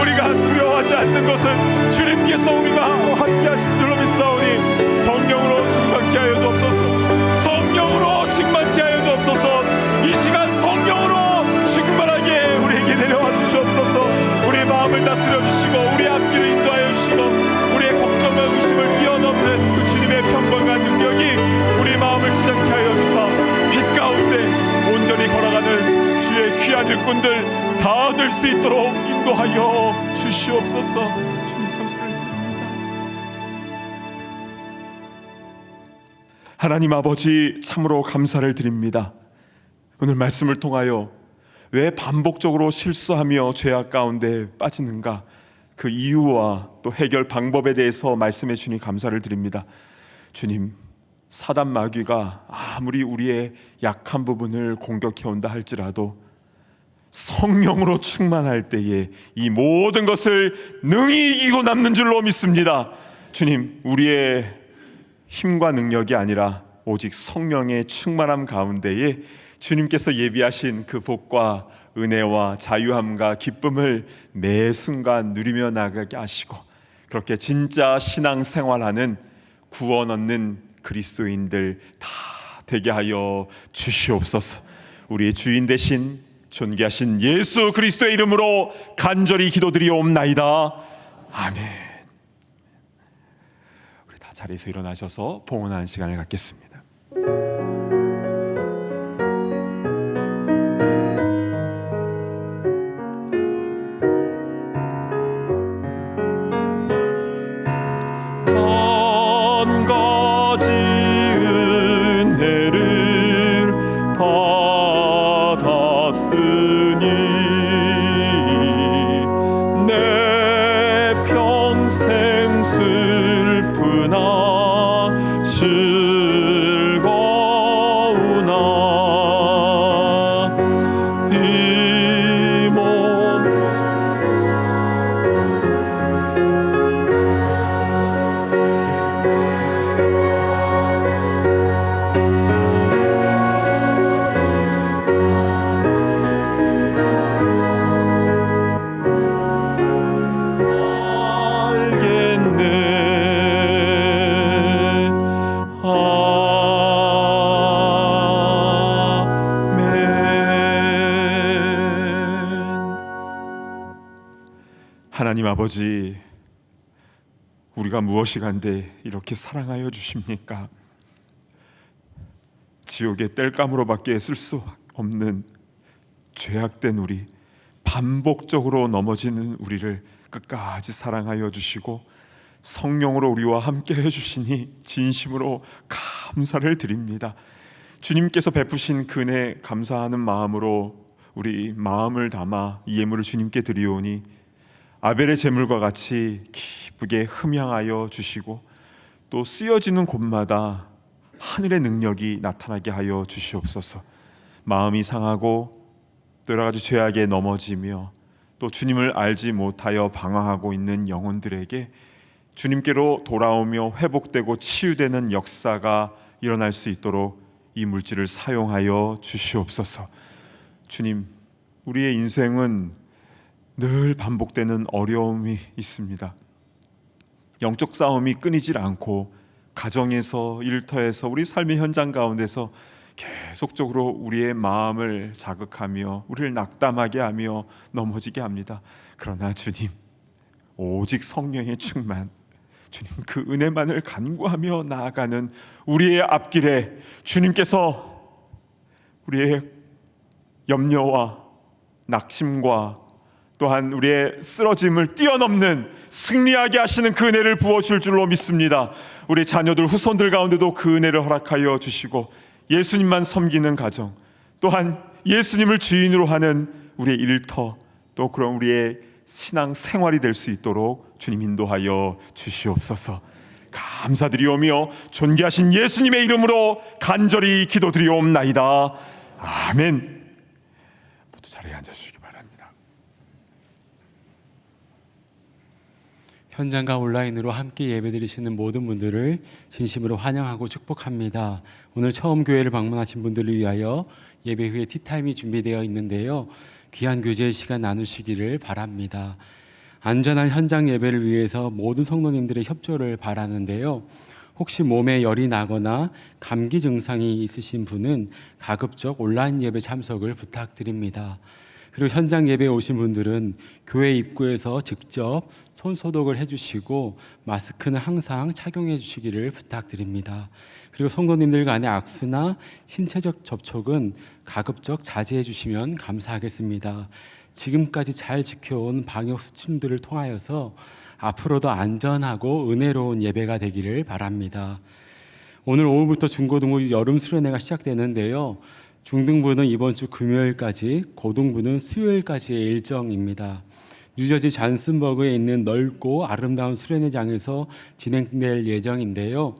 우리가 두려워하지 않는 것은 주님께서 우리가 함께 하신 줄로 믿사오니 성령으로 충만케 하여 주옵소서. 성령으로 충만케 하여 주옵소서. 이 시간 성령으로 충만하게 우리에게 내려와 주시옵소서. 우리의 마음을 다스려 주시고 우리의 앞길을 인도하여 주시고 우리의 걱정과 의심을 뛰어넘는 그 주님의 평강과 능력이 우리 마음을 지장케 하여 주사 빛 가운데 온전히 걸어가는 주의 귀한 일꾼들 다 될 수 있도록 인도하여 주시옵소서. 주님 감사를 드립니다. 하나님 아버지, 참으로 감사를 드립니다. 오늘 말씀을 통하여 왜 반복적으로 실수하며 죄악 가운데 빠지는가, 그 이유와 또 해결 방법에 대해서 말씀해 주니 감사를 드립니다. 주님, 사단 마귀가 아무리 우리의 약한 부분을 공격해 온다 할지라도 성령으로 충만할 때에 이 모든 것을 능히 이기고 남는 줄로 믿습니다. 주님, 우리의 힘과 능력이 아니라 오직 성령의 충만함 가운데에 주님께서 예비하신 그 복과 은혜와 자유함과 기쁨을 매 순간 누리며 나가게 하시고, 그렇게 진짜 신앙생활하는 구원 얻는 그리스도인들 다 되게 하여 주시옵소서. 우리의 주인 되신 존귀하신 예수 그리스도의 이름으로 간절히 기도드리옵나이다. 아멘. 우리 다 자리에서 일어나셔서 봉헌하는 시간을 갖겠습니다. 만 가지 은혜를 받았으니 내 평생 슬프나 즐거우나 이 몸 살겠네. 아멘. 하나님 아버지, 우리가 무엇이 간데 이렇게 사랑하여 주십니까? 지옥의 땔감으로밖에 쓸 수 없는 죄악된 우리, 반복적으로 넘어지는 우리를 끝까지 사랑하여 주시고 성령으로 우리와 함께 해주시니 진심으로 감사를 드립니다. 주님께서 베푸신 그 은혜 감사하는 마음으로 우리 마음을 담아 이 예물을 주님께 드리오니 아벨의 제물과 같이 기쁘게 흠향하여 주시고 또 쓰여지는 곳마다 하늘의 능력이 나타나게 하여 주시옵소서. 마음이 상하고 또 여러 가지 죄악에 넘어지며 또 주님을 알지 못하여 방황하고 있는 영혼들에게 주님께로 돌아오며 회복되고 치유되는 역사가 일어날 수 있도록 이 물질을 사용하여 주시옵소서. 주님, 우리의 인생은 늘 반복되는 어려움이 있습니다. 영적 싸움이 끊이질 않고 가정에서, 일터에서, 우리 삶의 현장 가운데서 계속적으로 우리의 마음을 자극하며 우리를 낙담하게 하며 넘어지게 합니다. 그러나 주님, 오직 성령의 충만, 주님 그 은혜만을 간구하며 나아가는 우리의 앞길에 주님께서 우리의 염려와 낙심과 또한 우리의 쓰러짐을 뛰어넘는 승리하게 하시는 그 은혜를 부어줄 줄로 믿습니다. 우리 자녀들, 후손들 가운데도 그 은혜를 허락하여 주시고 예수님만 섬기는 가정, 또한 예수님을 주인으로 하는 우리의 일터, 또 그런 우리의 신앙 생활이 될 수 있도록 주님 인도하여 주시옵소서. 감사드리오며 존귀하신 예수님의 이름으로 간절히 기도드리옵나이다. 아멘. 모두 자리에 앉아주시기 바랍니다. 현장과 온라인으로 함께 예배드리시는 모든 분들을 진심으로 환영하고 축복합니다. 오늘 처음 교회를 방문하신 분들을 위하여 예배 후에 티타임이 준비되어 있는데요. 귀한 교제의 시간 나누시기를 바랍니다. 안전한 현장 예배를 위해서 모든 성도님들의 협조를 바라는데요. 혹시 몸에 열이 나거나 감기 증상이 있으신 분은 가급적 온라인 예배 참석을 부탁드립니다. 그리고 현장 예배에 오신 분들은 교회 입구에서 직접 손 소독을 해주시고 마스크는 항상 착용해 주시기를 부탁드립니다. 그리고 성도님들 간의 악수나 신체적 접촉은 가급적 자제해 주시면 감사하겠습니다. 지금까지 잘 지켜온 방역 수칙들을 통하여서 앞으로도 안전하고 은혜로운 예배가 되기를 바랍니다. 오늘 오후부터 중고등부 여름 수련회가 시작되는데요. 중등부는 이번 주 금요일까지, 고등부는 수요일까지의 일정입니다. 뉴저지 잔슨버그에 있는 넓고 아름다운 수련회장에서 진행될 예정인데요.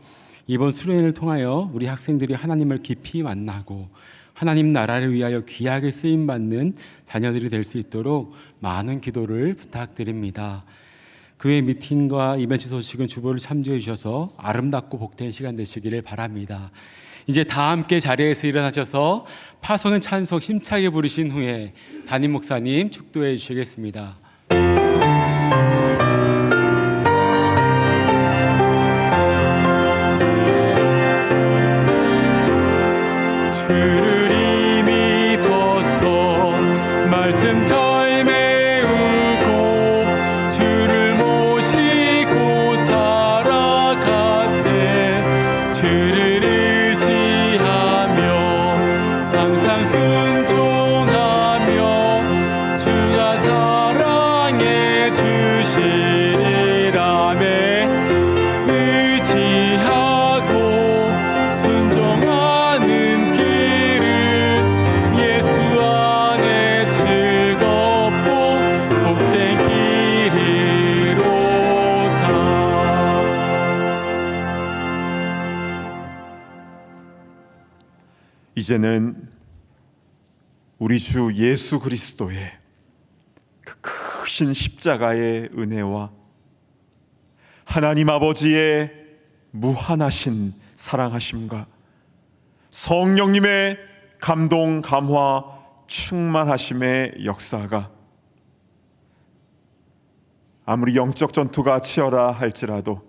이번 수련회를 통하여 우리 학생들이 하나님을 깊이 만나고 하나님 나라를 위하여 귀하게 쓰임 받는 자녀들이 될 수 있도록 많은 기도를 부탁드립니다. 교회 미팅과 이벤트 소식은 주보를 참조해 주셔서 아름답고 복된 시간 되시기를 바랍니다. 이제 다 함께 자리에서 일어나셔서 파송의 찬송 힘차게 부르신 후에 담임 목사님 축도해 주시겠습니다. 주를 이미 벗어 말씀 잘 메우고 주를 모시고 살아가세 주를 의지하며 항상 순종하며 주가 사랑해 주시리라매 의지하고 순종하는 길을 예수 안에 즐겁고 복된 길이로다. 이제는 우리 주 예수 그리스도의 그 크신 십자가의 은혜와 하나님 아버지의 무한하신 사랑하심과 성령님의 감동, 감화, 충만하심의 역사가 아무리 영적 전투가 치열하 할지라도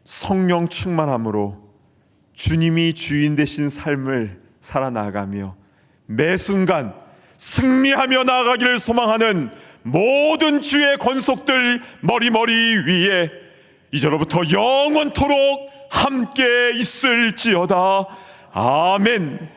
성령 충만함으로 주님이 주인 되신 삶을 살아나가며 매 순간 승리하며 나아가기를 소망하는 모든 주의 권속들 머리머리 위에 이제로부터 영원토록 함께 있을지어다. 아멘.